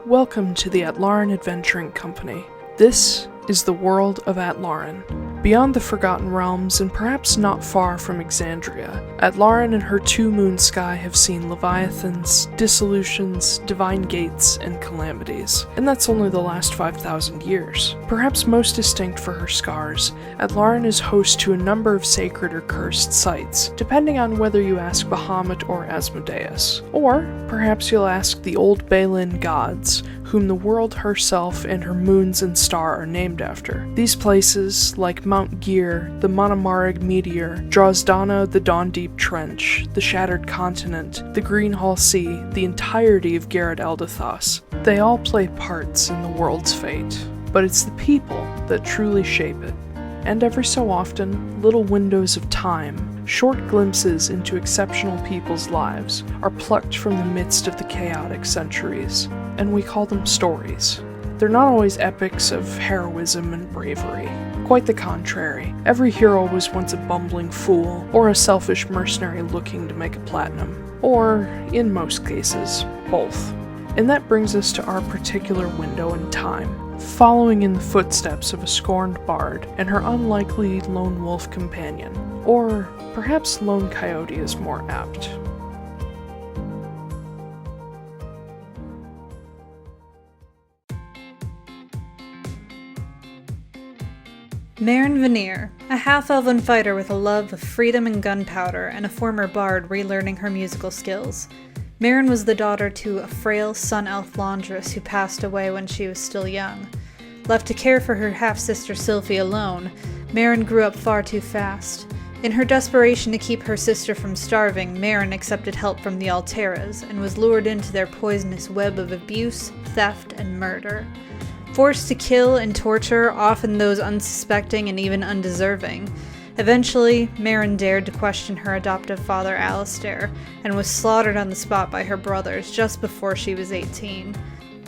Welcome to the Atlaran Adventuring Company. This is the world of Atlaran. Beyond the Forgotten Realms and perhaps not far from Exandria, Atlaran and her two-moon sky have seen leviathans, dissolutions, divine gates, and calamities. And that's only the last 5,000 years. Perhaps most distinct for her scars, Atlaran is host to a number of sacred or cursed sites, depending on whether you ask Bahamut or Asmodeus. Or perhaps you'll ask the old Balin gods, whom the world herself and her moons and star are named after. These places, like Mount Gear, the Monomarig Meteor, Drozdana, the Dawn Deep Trench, the Shattered Continent, the Greenhall Sea, the entirety of Garrett Eldathos, they all play parts in the world's fate. But it's the people that truly shape it. And every so often, little windows of time, short glimpses into exceptional people's lives, are plucked from the midst of the chaotic centuries, and we call them stories. They're not always epics of heroism and bravery. Quite the contrary. Every hero was once a bumbling fool, or a selfish mercenary looking to make a platinum. Or, in most cases, both. And that brings us to our particular window in time, following in the footsteps of a scorned bard and her unlikely lone wolf companion. Or perhaps lone coyote is more apt. Marin Veneer, a half-elven fighter with a love of freedom and gunpowder, and a former bard relearning her musical skills. Marin was the daughter to a frail sun-elf laundress who passed away when she was still young. Left to care for her half-sister Sylvie alone, Marin grew up far too fast. In her desperation to keep her sister from starving, Marin accepted help from the Alteras, and was lured into their poisonous web of abuse, theft, and murder. Forced to kill and torture often those unsuspecting and even undeserving. Eventually, Marin dared to question her adoptive father Alistair, and was slaughtered on the spot by her brothers just before she was 18.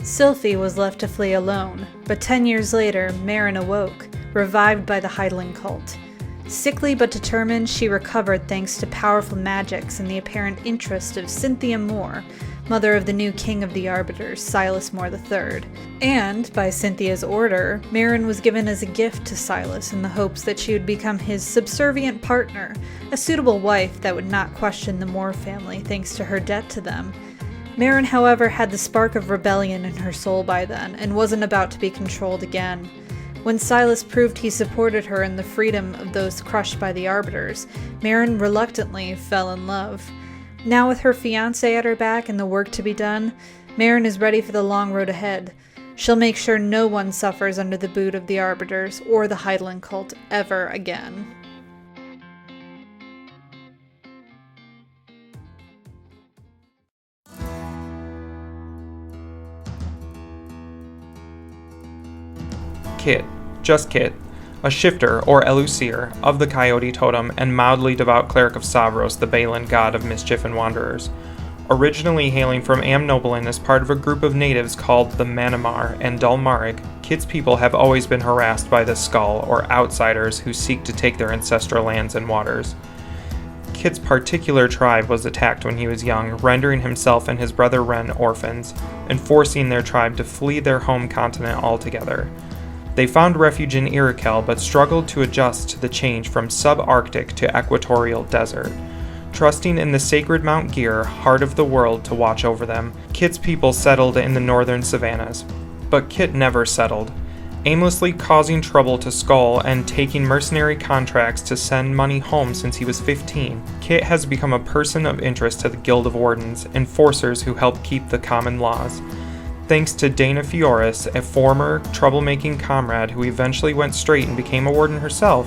Sylvie was left to flee alone, but 10 years later, Marin awoke, revived by the Heidling cult. Sickly but determined, she recovered thanks to powerful magics and the apparent interest of Cynthia Moore, mother of the new king of the Arbiters, Silas Moore III. And, by Cynthia's order, Marin was given as a gift to Silas in the hopes that she would become his subservient partner, a suitable wife that would not question the Moore family thanks to her debt to them. Marin, however, had the spark of rebellion in her soul by then, and wasn't about to be controlled again. When Silas proved he supported her in the freedom of those crushed by the Arbiters, Marin reluctantly fell in love. Now with her fiancé at her back and the work to be done, Marin is ready for the long road ahead. She'll make sure no one suffers under the boot of the Arbiters or the Heidling cult ever again. Kit, just Kit, a shifter, or Elucir, of the Coyote Totem and mildly devout cleric of Savros, the Balin god of mischief and wanderers. Originally hailing from Amnoblin as part of a group of natives called the Manamar and Dulmarig, Kit's people have always been harassed by the Skull, or outsiders who seek to take their ancestral lands and waters. Kit's particular tribe was attacked when he was young, rendering himself and his brother Ren orphans, and forcing their tribe to flee their home continent altogether. They found refuge in Iroquel, but struggled to adjust to the change from subarctic to equatorial desert. Trusting in the sacred Mount Gear, heart of the world, to watch over them, Kit's people settled in the northern savannas. But Kit never settled, aimlessly causing trouble to Skull and taking mercenary contracts to send money home since he was 15. Kit has become a person of interest to the Guild of Wardens, enforcers who help keep the common laws. Thanks to Dana Fioris, a former troublemaking comrade who eventually went straight and became a warden herself,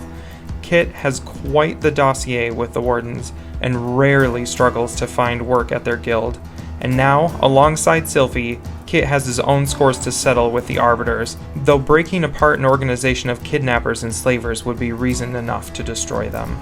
Kit has quite the dossier with the Wardens and rarely struggles to find work at their guild. And now, alongside Sylvie, Kit has his own scores to settle with the Arbiters, though breaking apart an organization of kidnappers and slavers would be reason enough to destroy them.